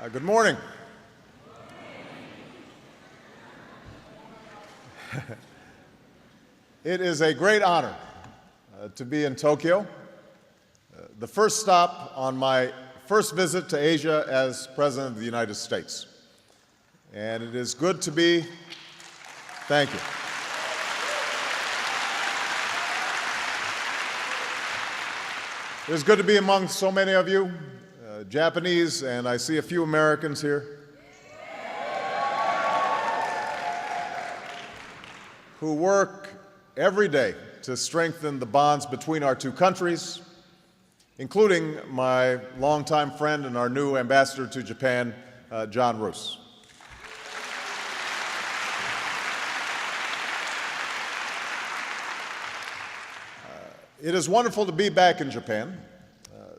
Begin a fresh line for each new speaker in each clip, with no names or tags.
Good morning. It is a great honor to be in Tokyo, the first stop on my first visit to Asia as President of the United States. And it is good to be, thank you. It is good to be among so many of you, Japanese, and I see a few Americans here, who work every day to strengthen the bonds between our two countries, including my longtime friend and our new ambassador to Japan, John Roos. It is wonderful to be back in Japan.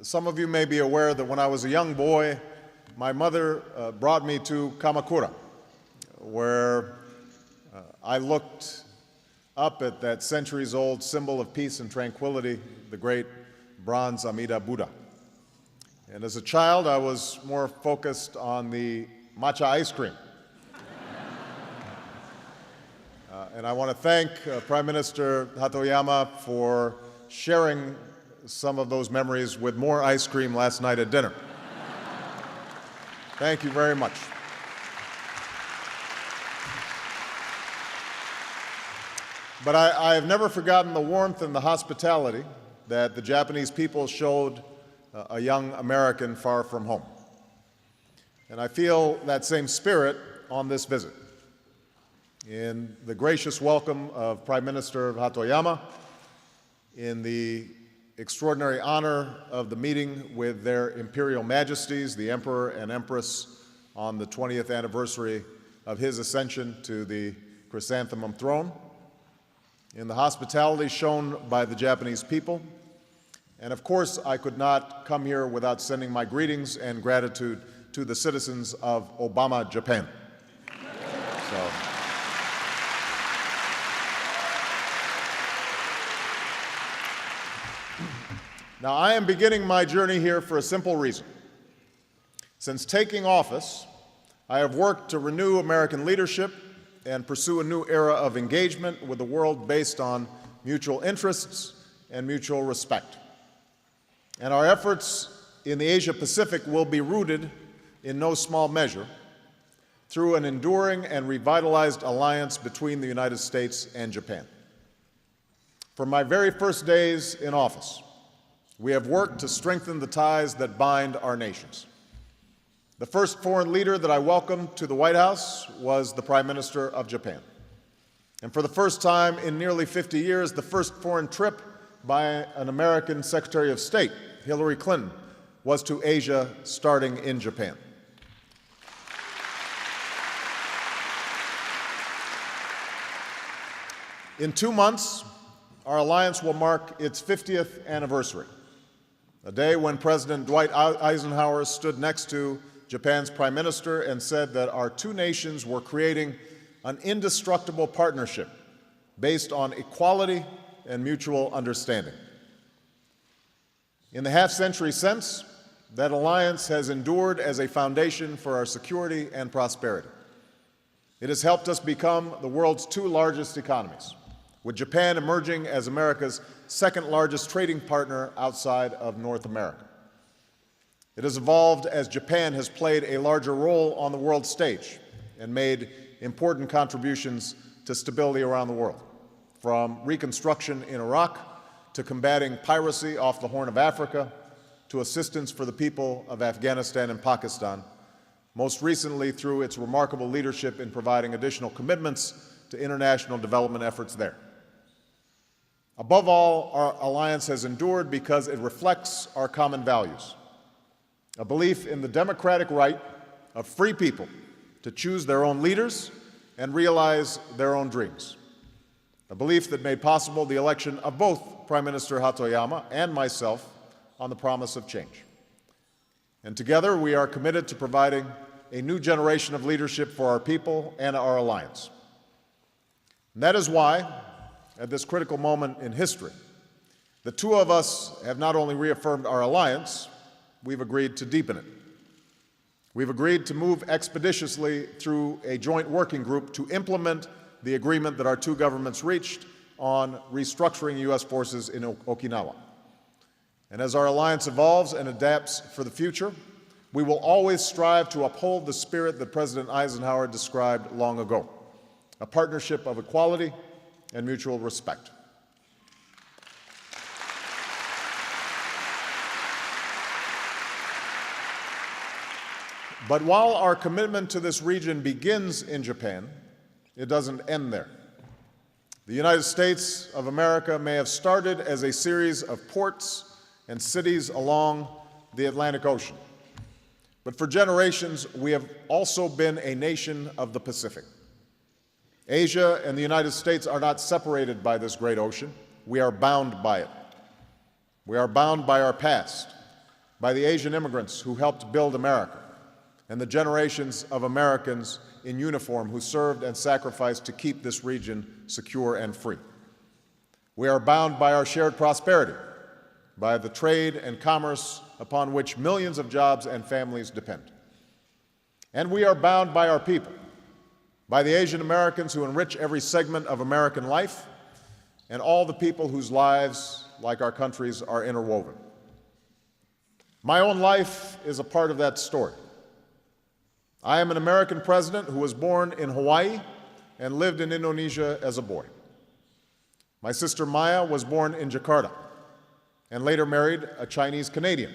Some of you may be aware that when I was a young boy, my mother brought me to Kamakura, where I looked up at that centuries-old symbol of peace and tranquility, the great bronze Amida Buddha. And as a child, I was more focused on the matcha ice cream. And I want to thank Prime Minister Hatoyama for sharing some of those memories with more ice cream last night at dinner. Thank you very much. But I have never forgotten the warmth and the hospitality that the Japanese people showed a young American far from home. And I feel that same spirit on this visit. In the gracious welcome of Prime Minister Hatoyama, in the extraordinary honor of the meeting with their Imperial Majesties, the Emperor and Empress, on the 20th anniversary of his ascension to the chrysanthemum throne, in the hospitality shown by the Japanese people, and of course I could not come here without sending my greetings and gratitude to the citizens of Obama, Japan. Now, I am beginning my journey here for a simple reason. Since taking office, I have worked to renew American leadership and pursue a new era of engagement with the world based on mutual interests and mutual respect. And our efforts in the Asia-Pacific will be rooted, in no small measure, through an enduring and revitalized alliance between the United States and Japan. From my very first days in office, we have worked to strengthen the ties that bind our nations. The first foreign leader that I welcomed to the White House was the Prime Minister of Japan. And for the first time in nearly 50 years, the first foreign trip by an American Secretary of State, Hillary Clinton, was to Asia, starting in Japan. In 2 months, our alliance will mark its 50th anniversary, a day when President Dwight Eisenhower stood next to Japan's Prime Minister and said that our two nations were creating an indestructible partnership based on equality and mutual understanding. In the half-century since, that alliance has endured as a foundation for our security and prosperity. It has helped us become the world's two largest economies, with Japan emerging as America's second-largest trading partner outside of North America. It has evolved as Japan has played a larger role on the world stage and made important contributions to stability around the world, from reconstruction in Iraq to combating piracy off the Horn of Africa to assistance for the people of Afghanistan and Pakistan, most recently through its remarkable leadership in providing additional commitments to international development efforts there. Above all, our alliance has endured because it reflects our common values, a belief in the democratic right of free people to choose their own leaders and realize their own dreams, a belief that made possible the election of both Prime Minister Hatoyama and myself on the promise of change. And together, we are committed to providing a new generation of leadership for our people and our alliance. And that is why, at this critical moment in history, the two of us have not only reaffirmed our alliance, we've agreed to deepen it. We've agreed to move expeditiously through a joint working group to implement the agreement that our two governments reached on restructuring U.S. forces in Okinawa. And as our alliance evolves and adapts for the future, we will always strive to uphold the spirit that President Eisenhower described long ago, a partnership of equality and mutual respect. But while our commitment to this region begins in Japan, it doesn't end there. The United States of America may have started as a series of ports and cities along the Atlantic Ocean, but for generations we have also been a nation of the Pacific. Asia and the United States are not separated by this great ocean. We are bound by it. We are bound by our past, by the Asian immigrants who helped build America, and the generations of Americans in uniform who served and sacrificed to keep this region secure and free. We are bound by our shared prosperity, by the trade and commerce upon which millions of jobs and families depend. And we are bound by our people, by the Asian Americans who enrich every segment of American life, and all the people whose lives, like our country's, are interwoven. My own life is a part of that story. I am an American president who was born in Hawaii and lived in Indonesia as a boy. My sister Maya was born in Jakarta and later married a Chinese Canadian.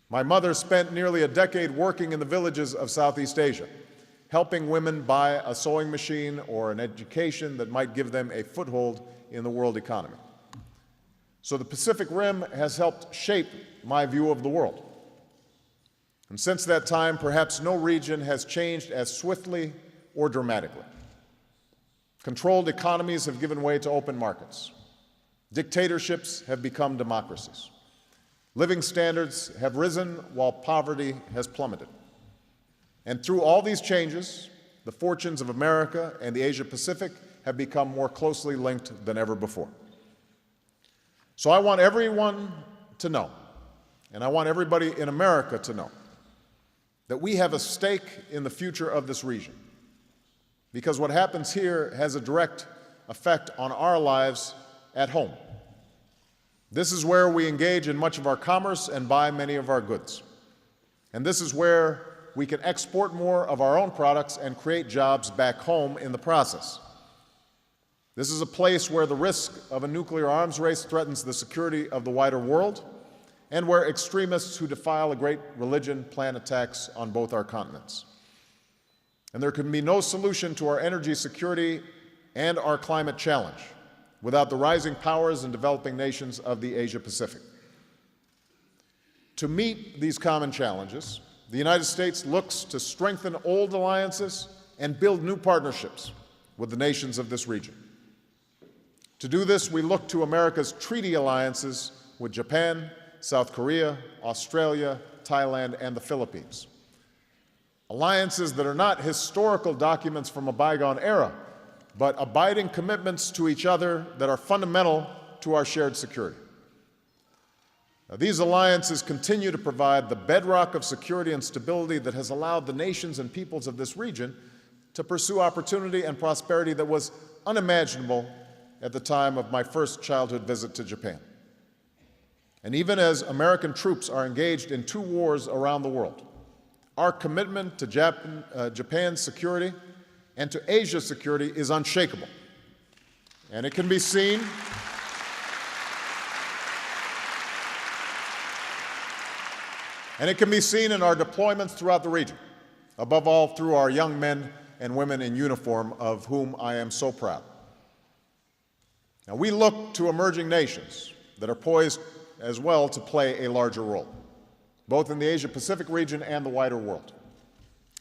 My mother spent nearly a decade working in the villages of Southeast Asia, helping women buy a sewing machine or an education that might give them a foothold in the world economy. So the Pacific Rim has helped shape my view of the world. And since that time, perhaps no region has changed as swiftly or dramatically. Controlled economies have given way to open markets. Dictatorships have become democracies. Living standards have risen while poverty has plummeted. And through all these changes, the fortunes of America and the Asia-Pacific have become more closely linked than ever before. So I want everyone to know, and I want everybody in America to know, that we have a stake in the future of this region, because what happens here has a direct effect on our lives at home. This is where we engage in much of our commerce and buy many of our goods. And this is where we can export more of our own products and create jobs back home in the process. This is a place where the risk of a nuclear arms race threatens the security of the wider world, and where extremists who defile a great religion plan attacks on both our continents. And there can be no solution to our energy security and our climate challenge without the rising powers and developing nations of the Asia-Pacific. To meet these common challenges, the United States looks to strengthen old alliances and build new partnerships with the nations of this region. To do this, we look to America's treaty alliances with Japan, South Korea, Australia, Thailand, and the Philippines. Alliances that are not historical documents from a bygone era, but abiding commitments to each other that are fundamental to our shared security. Now, these alliances continue to provide the bedrock of security and stability that has allowed the nations and peoples of this region to pursue opportunity and prosperity that was unimaginable at the time of my first childhood visit to Japan. And even as American troops are engaged in 2 wars around the world, our commitment to Japan's security and to Asia's security is unshakable. And it can be seen in our deployments throughout the region, above all through our young men and women in uniform, of whom I am so proud. Now, we look to emerging nations that are poised as well to play a larger role, both in the Asia-Pacific region and the wider world.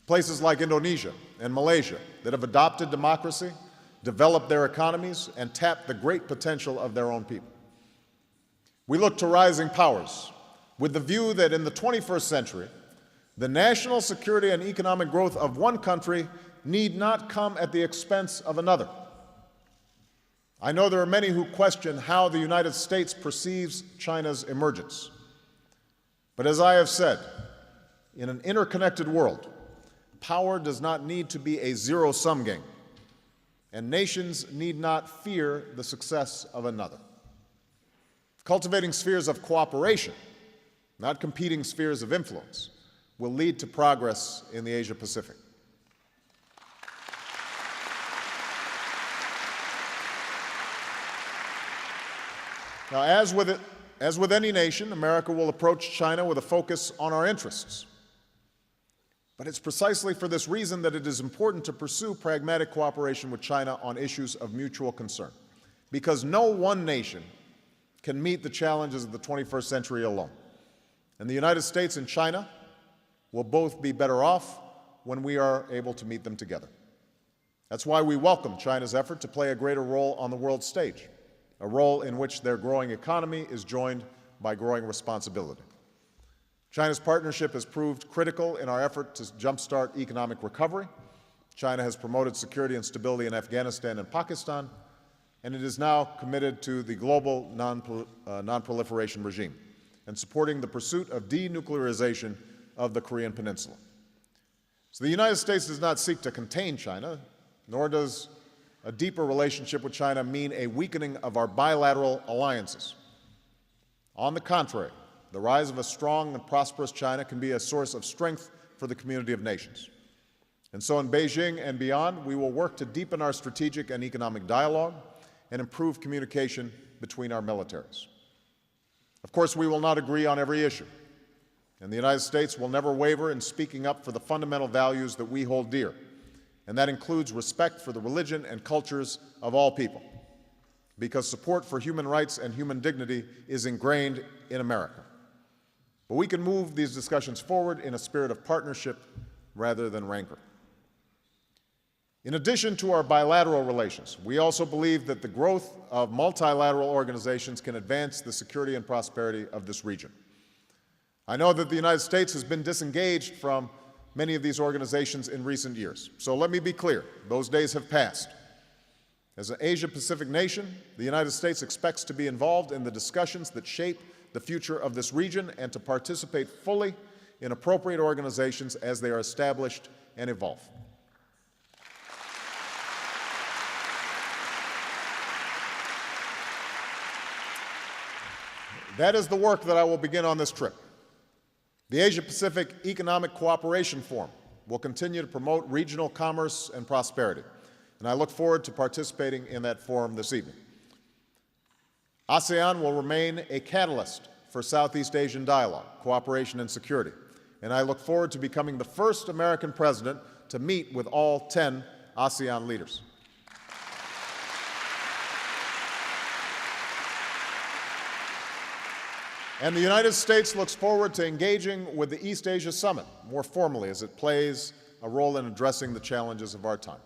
Places like Indonesia and Malaysia that have adopted democracy, developed their economies, and tapped the great potential of their own people. We look to rising powers with the view that in the 21st century, the national security and economic growth of one country need not come at the expense of another. I know there are many who question how the United States perceives China's emergence. But as I have said, in an interconnected world, power does not need to be a zero-sum game, and nations need not fear the success of another. Cultivating spheres of cooperation, not competing spheres of influence, will lead to progress in the Asia-Pacific. Now, as with any nation, America will approach China with a focus on our interests. But it's precisely for this reason that it is important to pursue pragmatic cooperation with China on issues of mutual concern, because no one nation can meet the challenges of the 21st century alone. And the United States and China will both be better off when we are able to meet them together. That's why we welcome China's effort to play a greater role on the world stage, a role in which their growing economy is joined by growing responsibility. China's partnership has proved critical in our effort to jumpstart economic recovery. China has promoted security and stability in Afghanistan and Pakistan, and it is now committed to the global non-proliferation regime and supporting the pursuit of denuclearization of the Korean Peninsula. So the United States does not seek to contain China, nor does a deeper relationship with China mean a weakening of our bilateral alliances. On the contrary, the rise of a strong and prosperous China can be a source of strength for the community of nations. And so in Beijing and beyond, we will work to deepen our strategic and economic dialogue and improve communication between our militaries. Of course, we will not agree on every issue, and the United States will never waver in speaking up for the fundamental values that we hold dear, and that includes respect for the religion and cultures of all people, because support for human rights and human dignity is ingrained in America. But we can move these discussions forward in a spirit of partnership rather than rancor. In addition to our bilateral relations, we also believe that the growth of multilateral organizations can advance the security and prosperity of this region. I know that the United States has been disengaged from many of these organizations in recent years. So let me be clear, those days have passed. As an Asia-Pacific nation, the United States expects to be involved in the discussions that shape the future of this region and to participate fully in appropriate organizations as they are established and evolve. That is the work that I will begin on this trip. The Asia-Pacific Economic Cooperation Forum will continue to promote regional commerce and prosperity, and I look forward to participating in that forum this evening. ASEAN will remain a catalyst for Southeast Asian dialogue, cooperation, and security, and I look forward to becoming the first American president to meet with all 10 ASEAN leaders. And the United States looks forward to engaging with the East Asia Summit more formally as it plays a role in addressing the challenges of our time.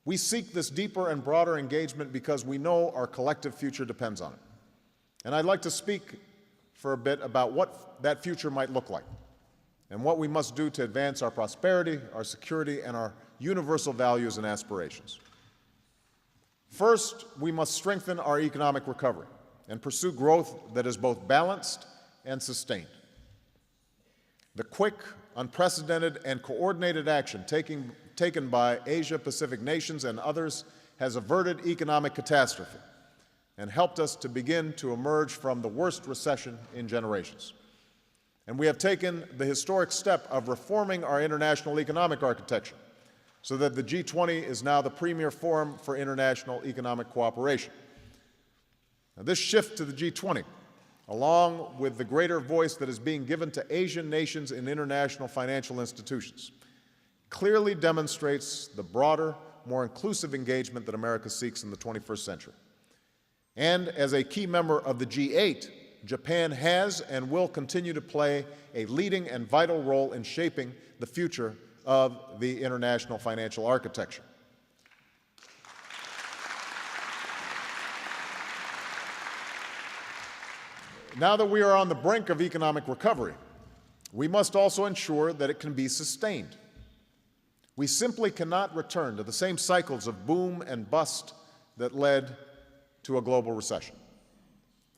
We seek this deeper and broader engagement because we know our collective future depends on it. And I'd like to speak for a bit about what that future might look like and what we must do to advance our prosperity, our security, and our universal values and aspirations. First, we must strengthen our economic recovery and pursue growth that is both balanced and sustained. The quick, unprecedented, and coordinated action taken by Asia-Pacific nations and others has averted economic catastrophe and helped us to begin to emerge from the worst recession in generations. And we have taken the historic step of reforming our international economic architecture so that the G20 is now the premier forum for international economic cooperation. Now, this shift to the G20, along with the greater voice that is being given to Asian nations in international financial institutions, clearly demonstrates the broader, more inclusive engagement that America seeks in the 21st century. And as a key member of the G8, Japan has and will continue to play a leading and vital role in shaping the future of the international financial architecture. Now that we are on the brink of economic recovery, we must also ensure that it can be sustained. We simply cannot return to the same cycles of boom and bust that led to a global recession.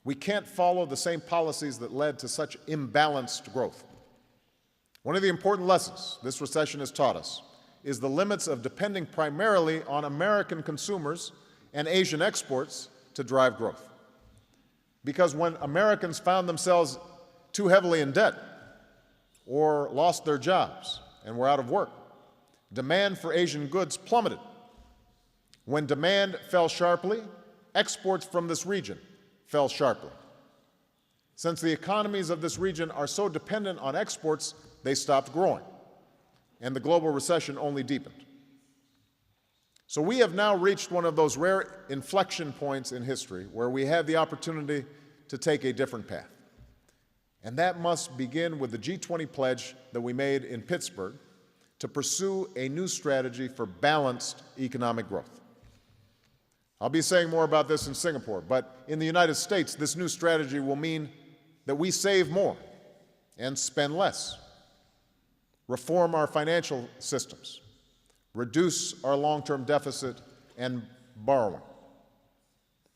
We can't follow the same policies that led to such imbalanced growth. One of the important lessons this recession has taught us is the limits of depending primarily on American consumers and Asian exports to drive growth. Because when Americans found themselves too heavily in debt or lost their jobs and were out of work, demand for Asian goods plummeted. When demand fell sharply, exports from this region fell sharply. Since the economies of this region are so dependent on exports, they stopped growing, and the global recession only deepened. So we have now reached one of those rare inflection points in history where we have the opportunity to take a different path. And that must begin with the G20 pledge that we made in Pittsburgh to pursue a new strategy for balanced economic growth. I'll be saying more about this in Singapore, but in the United States, this new strategy will mean that we save more and spend less, reform our financial systems, reduce our long-term deficit and borrowing.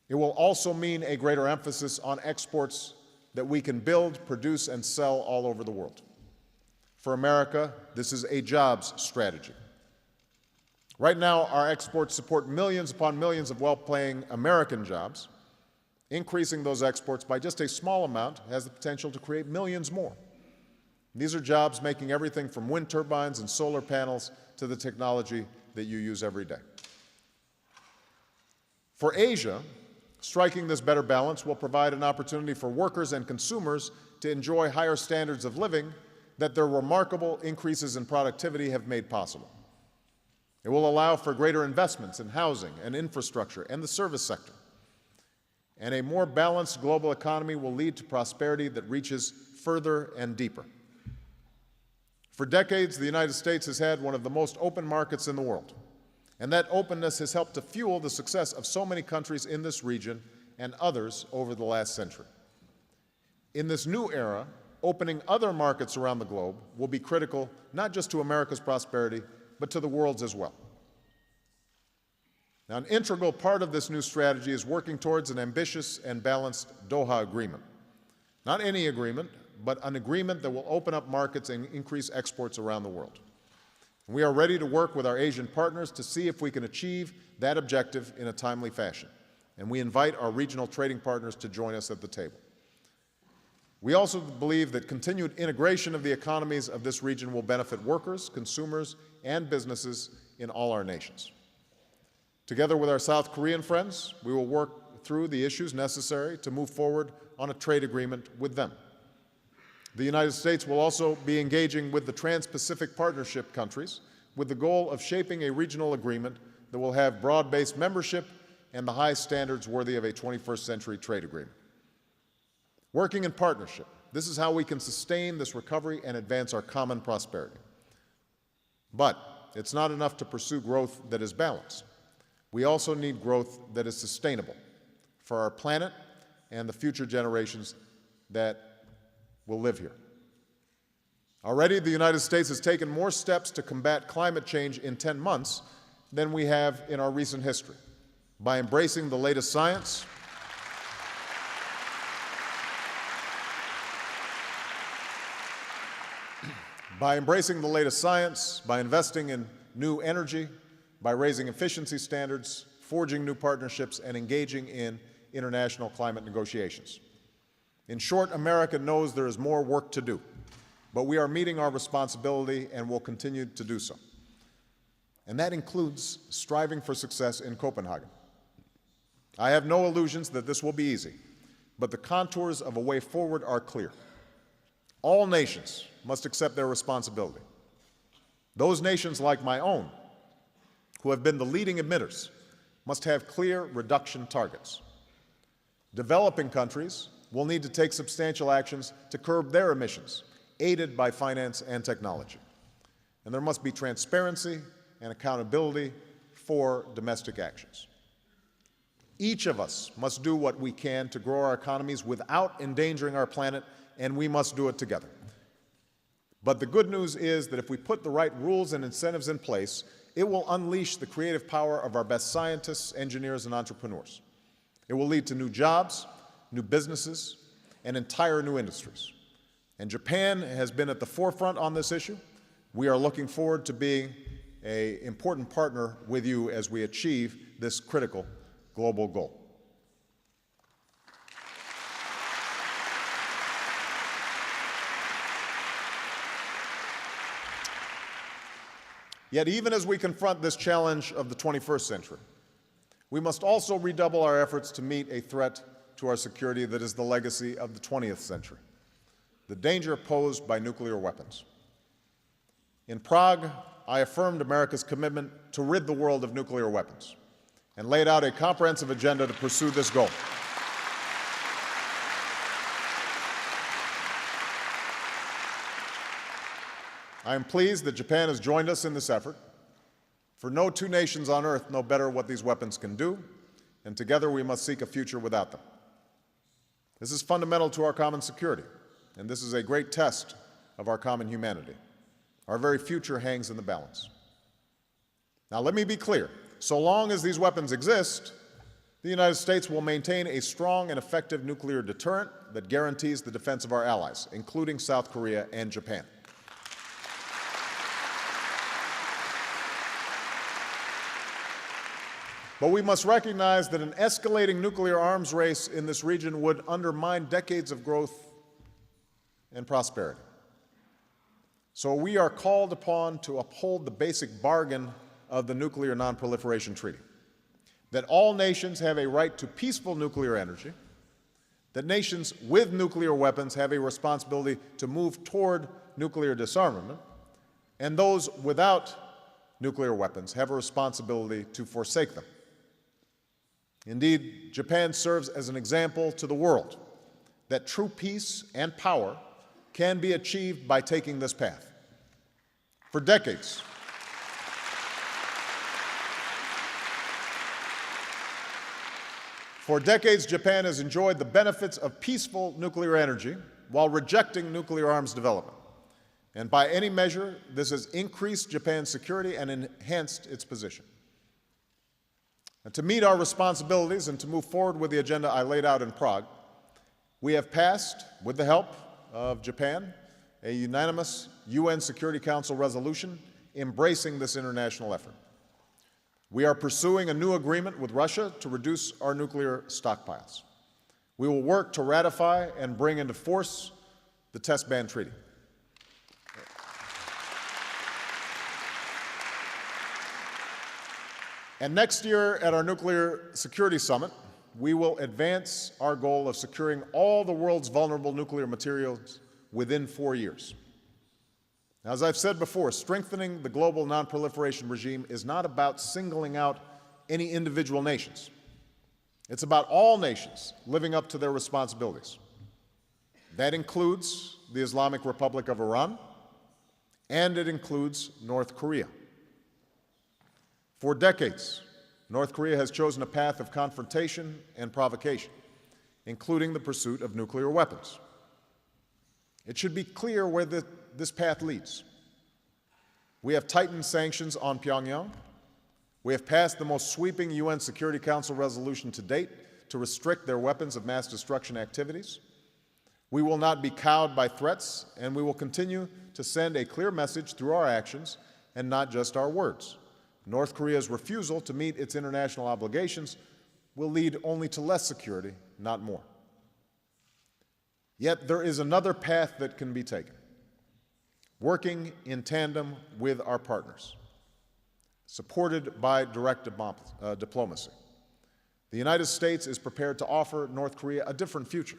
It will also mean a greater emphasis on exports that we can build, produce, and sell all over the world. For America, this is a jobs strategy. Right now, our exports support millions upon millions of well-paying American jobs. Increasing those exports by just a small amount has the potential to create millions more. These are jobs making everything from wind turbines and solar panels to the technology that you use every day. For Asia, striking this better balance will provide an opportunity for workers and consumers to enjoy higher standards of living that their remarkable increases in productivity have made possible. It will allow for greater investments in housing and infrastructure and the service sector. And a more balanced global economy will lead to prosperity that reaches further and deeper. For decades, the United States has had one of the most open markets in the world, and that openness has helped to fuel the success of so many countries in this region and others over the last century. In this new era, opening other markets around the globe will be critical not just to America's prosperity, but to the world's as well. Now, an integral part of this new strategy is working towards an ambitious and balanced Doha agreement. Not any agreement, but an agreement that will open up markets and increase exports around the world. We are ready to work with our Asian partners to see if we can achieve that objective in a timely fashion, and we invite our regional trading partners to join us at the table. We also believe that continued integration of the economies of this region will benefit workers, consumers, and businesses in all our nations. Together with our South Korean friends, we will work through the issues necessary to move forward on a trade agreement with them. The United States will also be engaging with the Trans-Pacific Partnership countries with the goal of shaping a regional agreement that will have broad-based membership and the high standards worthy of a 21st century trade agreement. Working in partnership, this is how we can sustain this recovery and advance our common prosperity. But it's not enough to pursue growth that is balanced. We also need growth that is sustainable for our planet and the future generations that will live here. Already, the United States has taken more steps to combat climate change in 10 months than we have in our recent history. By embracing the latest science, by investing in new energy, by raising efficiency standards, forging new partnerships, and engaging in international climate negotiations. In short, America knows there is more work to do, but we are meeting our responsibility and will continue to do so. And that includes striving for success in Copenhagen. I have no illusions that this will be easy, but the contours of a way forward are clear. All nations must accept their responsibility. Those nations like my own, who have been the leading emitters, must have clear reduction targets. Developing countries will need to take substantial actions to curb their emissions, aided by finance and technology. And there must be transparency and accountability for domestic actions. Each of us must do what we can to grow our economies without endangering our planet, and we must do it together. But the good news is that if we put the right rules and incentives in place, it will unleash the creative power of our best scientists, engineers, and entrepreneurs. It will lead to new jobs, new businesses, and entire new industries. And Japan has been at the forefront on this issue. We are looking forward to being an important partner with you as we achieve this critical global goal. Yet even as we confront this challenge of the 21st century, we must also redouble our efforts to meet a threat to our security that is the legacy of the 20th century, the danger posed by nuclear weapons. In Prague, I affirmed America's commitment to rid the world of nuclear weapons and laid out a comprehensive agenda to pursue this goal. I am pleased that Japan has joined us in this effort, for no two nations on earth know better what these weapons can do, and together we must seek a future without them. This is fundamental to our common security, and this is a great test of our common humanity. Our very future hangs in the balance. Now, let me be clear. So long as these weapons exist, the United States will maintain a strong and effective nuclear deterrent that guarantees the defense of our allies, including South Korea and Japan. But we must recognize that an escalating nuclear arms race in this region would undermine decades of growth and prosperity. So we are called upon to uphold the basic bargain of the Nuclear Non-Proliferation Treaty, that all nations have a right to peaceful nuclear energy, that nations with nuclear weapons have a responsibility to move toward nuclear disarmament, and those without nuclear weapons have a responsibility to forsake them. Indeed, Japan serves as an example to the world that true peace and power can be achieved by taking this path. For decades, Japan has enjoyed the benefits of peaceful nuclear energy while rejecting nuclear arms development. And by any measure, this has increased Japan's security and enhanced its position. And to meet our responsibilities and to move forward with the agenda I laid out in Prague, we have passed, with the help of Japan, a unanimous UN Security Council resolution embracing this international effort. We are pursuing a new agreement with Russia to reduce our nuclear stockpiles. We will work to ratify and bring into force the Test Ban Treaty. And next year at our Nuclear Security Summit, we will advance our goal of securing all the world's vulnerable nuclear materials within 4 years. Now, as I've said before, strengthening the global non-proliferation regime is not about singling out any individual nations. It's about all nations living up to their responsibilities. That includes the Islamic Republic of Iran, and it includes North Korea. For decades, North Korea has chosen a path of confrontation and provocation, including the pursuit of nuclear weapons. It should be clear where this path leads. We have tightened sanctions on Pyongyang. We have passed the most sweeping UN Security Council resolution to date to restrict their weapons of mass destruction activities. We will not be cowed by threats, and we will continue to send a clear message through our actions and not just our words. North Korea's refusal to meet its international obligations will lead only to less security, not more. Yet there is another path that can be taken, working in tandem with our partners, supported by direct diplomacy. The United States is prepared to offer North Korea a different future.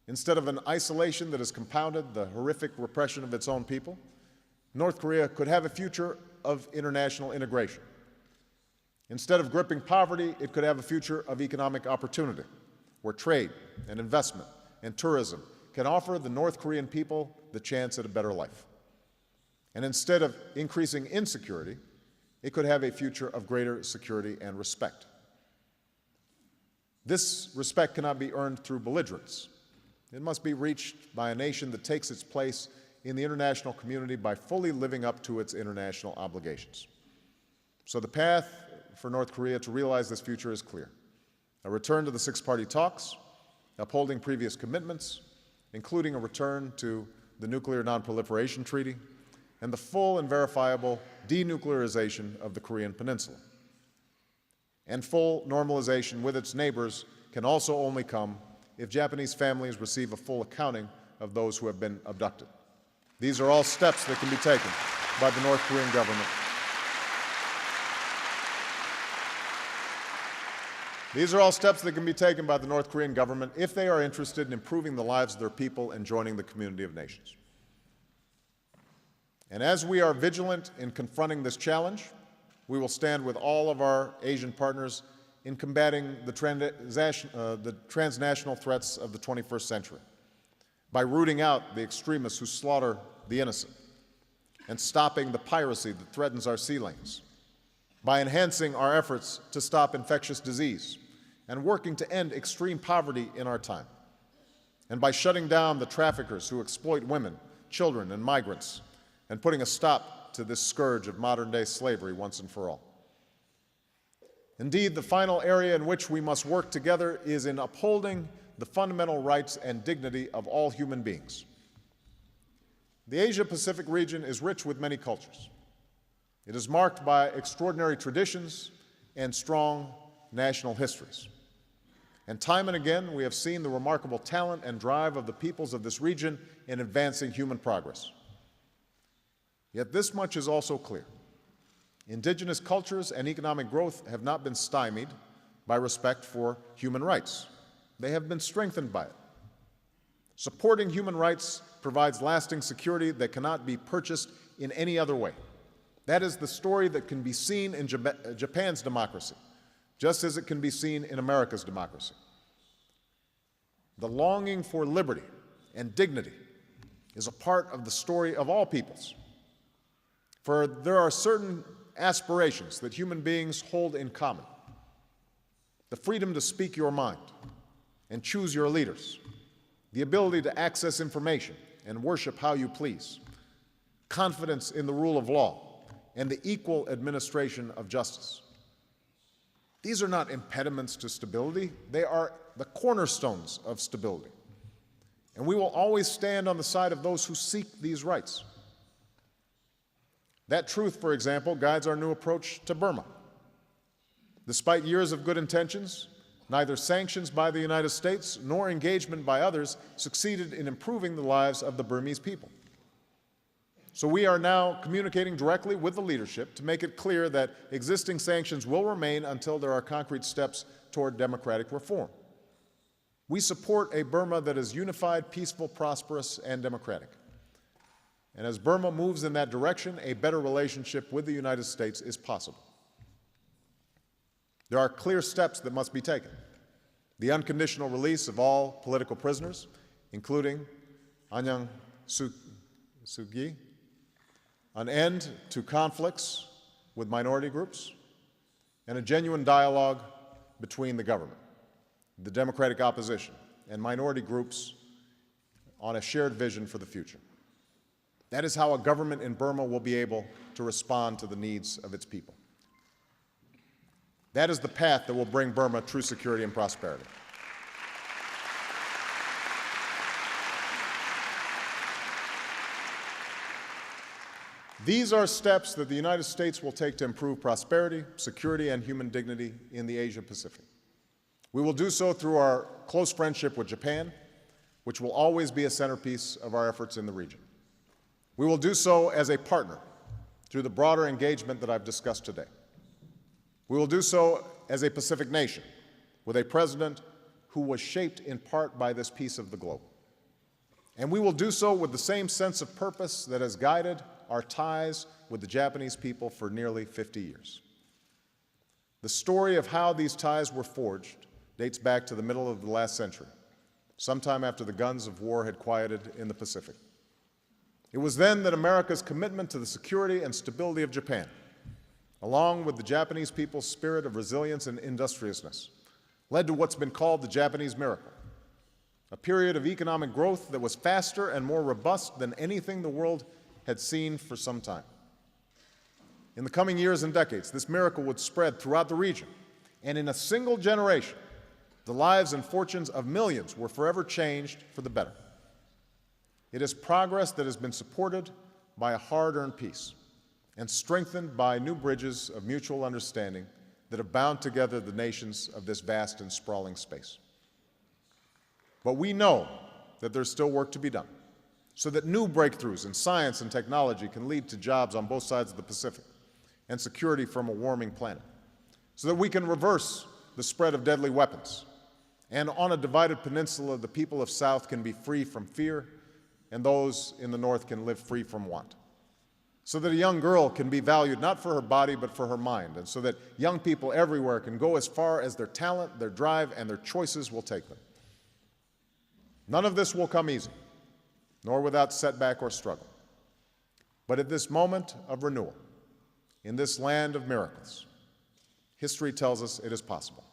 Instead of an isolation that has compounded the horrific repression of its own people, North Korea could have a future of international integration. Instead of gripping poverty, it could have a future of economic opportunity, where trade and investment and tourism can offer the North Korean people the chance at a better life. And instead of increasing insecurity, it could have a future of greater security and respect. This respect cannot be earned through belligerence. It must be reached by a nation that takes its place in the international community by fully living up to its international obligations. So the path for North Korea to realize this future is clear: a return to the six-party talks, upholding previous commitments, including a return to the Nuclear Non-Proliferation Treaty and the full and verifiable denuclearization of the Korean Peninsula. And full normalization with its neighbors can also only come if Japanese families receive a full accounting of those who have been abducted. These are all steps that can be taken by the North Korean government. These are all steps that can be taken by the North Korean government if they are interested in improving the lives of their people and joining the community of nations. And as we are vigilant in confronting this challenge, we will stand with all of our Asian partners in combating the transnational threats of the 21st century by rooting out the extremists who slaughter the innocent and stopping the piracy that threatens our sea lanes, by enhancing our efforts to stop infectious disease and working to end extreme poverty in our time, and by shutting down the traffickers who exploit women, children, and migrants, and putting a stop to this scourge of modern-day slavery once and for all. Indeed, the final area in which we must work together is in upholding the fundamental rights and dignity of all human beings. The Asia-Pacific region is rich with many cultures. It is marked by extraordinary traditions and strong national histories. And time and again, we have seen the remarkable talent and drive of the peoples of this region in advancing human progress. Yet this much is also clear. Indigenous cultures and economic growth have not been stymied by respect for human rights. They have been strengthened by it. Supporting human rights provides lasting security that cannot be purchased in any other way. That is the story that can be seen in Japan's democracy, just as it can be seen in America's democracy. The longing for liberty and dignity is a part of the story of all peoples. For there are certain aspirations that human beings hold in common. The freedom to speak your mind and choose your leaders, the ability to access information and worship how you please, confidence in the rule of law, and the equal administration of justice. These are not impediments to stability. They are the cornerstones of stability. And we will always stand on the side of those who seek these rights. That truth, for example, guides our new approach to Burma. Despite years of good intentions, neither sanctions by the United States nor engagement by others succeeded in improving the lives of the Burmese people. So we are now communicating directly with the leadership to make it clear that existing sanctions will remain until there are concrete steps toward democratic reform. We support a Burma that is unified, peaceful, prosperous, and democratic. And as Burma moves in that direction, a better relationship with the United States is possible. There are clear steps that must be taken. The unconditional release of all political prisoners, including Aung San Suu Kyi, an end to conflicts with minority groups, and a genuine dialogue between the government, the democratic opposition, and minority groups on a shared vision for the future. That is how a government in Burma will be able to respond to the needs of its people. That is the path that will bring Burma true security and prosperity. These are steps that the United States will take to improve prosperity, security, and human dignity in the Asia-Pacific. We will do so through our close friendship with Japan, which will always be a centerpiece of our efforts in the region. We will do so as a partner through the broader engagement that I've discussed today. We will do so as a Pacific nation with a president who was shaped in part by this piece of the globe. And we will do so with the same sense of purpose that has guided our ties with the Japanese people for nearly 50 years. The story of how these ties were forged dates back to the middle of the last century, sometime after the guns of war had quieted in the Pacific. It was then that America's commitment to the security and stability of Japan, along with the Japanese people's spirit of resilience and industriousness, led to what's been called the Japanese miracle, a period of economic growth that was faster and more robust than anything the world had seen for some time. In the coming years and decades, this miracle would spread throughout the region, and in a single generation, the lives and fortunes of millions were forever changed for the better. It is progress that has been supported by a hard-earned peace and strengthened by new bridges of mutual understanding that have bound together the nations of this vast and sprawling space. But we know that there's still work to be done so that new breakthroughs in science and technology can lead to jobs on both sides of the Pacific and security from a warming planet, so that we can reverse the spread of deadly weapons, and on a divided peninsula, the people of South can be free from fear, and those in the North can live free from want, so that a young girl can be valued not for her body but for her mind, and so that young people everywhere can go as far as their talent, their drive, and their choices will take them. None of this will come easy, nor without setback or struggle. But at this moment of renewal, in this land of miracles, history tells us it is possible.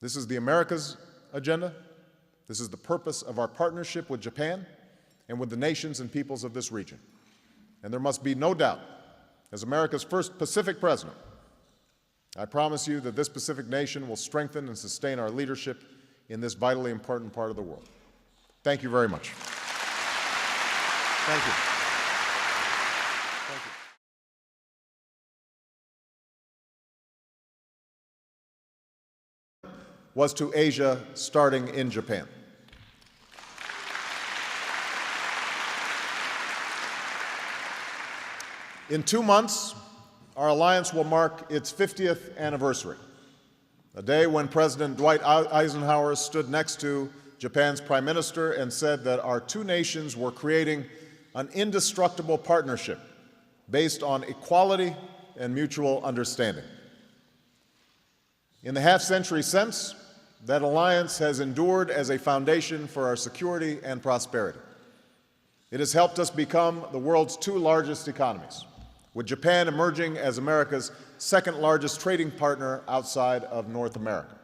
This is the America's agenda. This is the purpose of our partnership with Japan and with the nations and peoples of this region. And there must be no doubt, as America's first Pacific president, I promise you that this Pacific nation will strengthen and sustain our leadership in this vitally important part of the world. Thank you very much. Thank you. Thank you. Was to Asia, starting in Japan. In 2 months, our alliance will mark its 50th anniversary, a day when President Dwight Eisenhower stood next to Japan's Prime Minister and said that our two nations were creating an indestructible partnership based on equality and mutual understanding. In the half-century since, that alliance has endured as a foundation for our security and prosperity. It has helped us become the world's two largest economies, with Japan emerging as America's second largest trading partner outside of North America.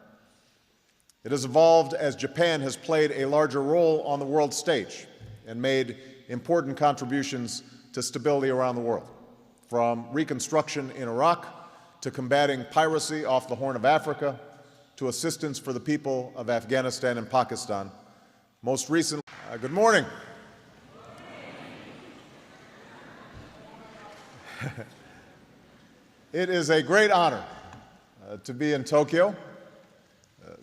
It has evolved as Japan has played a larger role on the world stage and made important contributions to stability around the world, from reconstruction in Iraq to combating piracy off the Horn of Africa to assistance for the people of Afghanistan and Pakistan. Most recently, good morning. It is a great honor to be in Tokyo,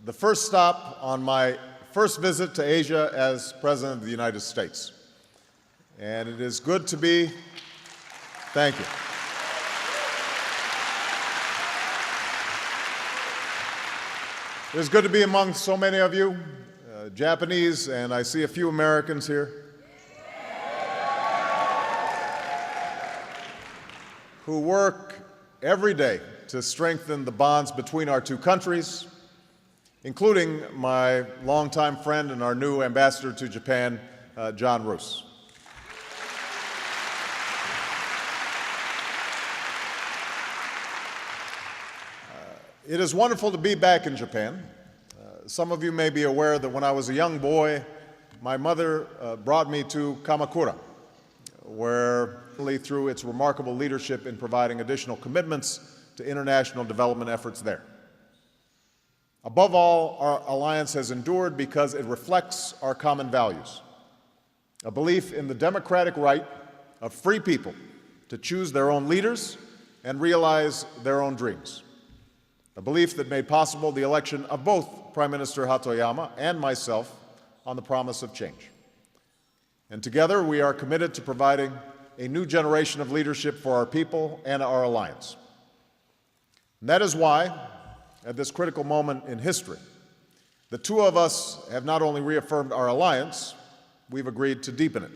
the first stop on my first visit to Asia as President of the United States. And it is good to be, thank you. It is good to be among so many of you, Japanese, and I see a few Americans here, who work every day to strengthen the bonds between our two countries, including my longtime friend and our new ambassador to Japan, John Roos. It is wonderful to be back in Japan. Some of you may be aware that when I was a young boy, my mother brought me to Kamakura, where through its remarkable leadership in providing additional commitments to international development efforts there. Above all, our alliance has endured because it reflects our common values, a belief in the democratic right of free people to choose their own leaders and realize their own dreams, a belief that made possible the election of both Prime Minister Hatoyama and myself on the promise of change. And together, we are committed to providing a new generation of leadership for our people and our alliance. And that is why, at this critical moment in history, the two of us have not only reaffirmed our alliance, we've agreed to deepen it.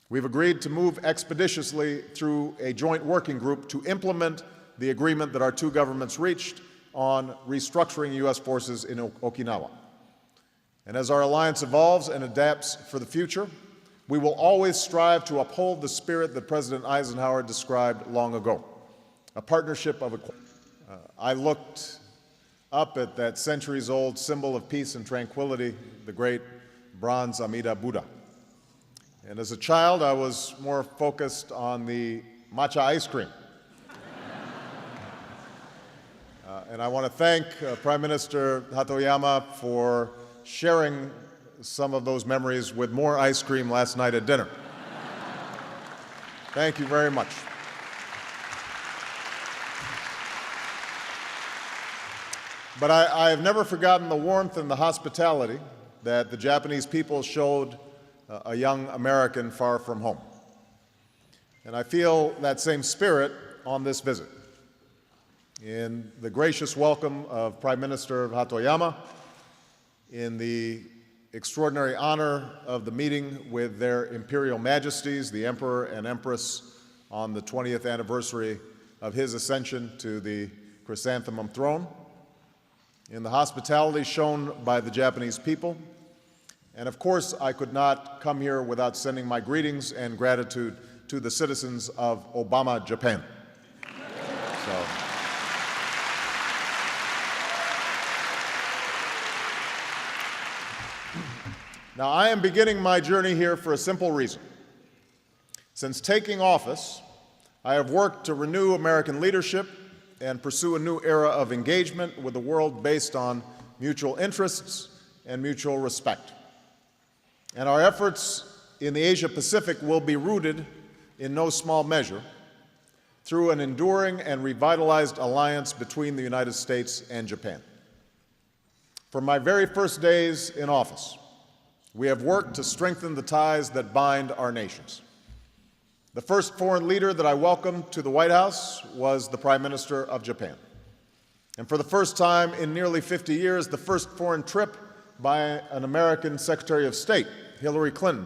We've agreed to move expeditiously through a joint working group to implement the agreement that our two governments reached on restructuring U.S. forces in Okinawa. And as our alliance evolves and adapts for the future, we will always strive to uphold the spirit that President Eisenhower described long ago, a partnership of equality. I looked up at that centuries-old symbol of peace and tranquility, the great bronze Amida Buddha. And as a child, I was more focused on the matcha ice cream. And I want to thank Prime Minister Hatoyama for sharing some of those memories with more ice cream last night at dinner. Thank you very much. But I have never forgotten the warmth and the hospitality that the Japanese people showed a young American far from home. And I feel that same spirit on this visit. In the gracious welcome of Prime Minister Hatoyama, in the extraordinary honor of the meeting with their Imperial Majesties, the Emperor and Empress, on the 20th anniversary of his ascension to the chrysanthemum throne, in the hospitality shown by the Japanese people, and of course, I could not come here without sending my greetings and gratitude to the citizens of Obama, Japan. Now, I am beginning my journey here for a simple reason. Since taking office, I have worked to renew American leadership and pursue a new era of engagement with the world based on mutual interests and mutual respect. And our efforts in the Asia-Pacific will be rooted in no small measure through an enduring and revitalized alliance between the United States and Japan. From my very first days in office, we have worked to strengthen the ties that bind our nations. The first foreign leader that I welcomed to the White House was the Prime Minister of Japan. And for the first time in nearly 50 years, the first foreign trip by an American Secretary of State, Hillary Clinton,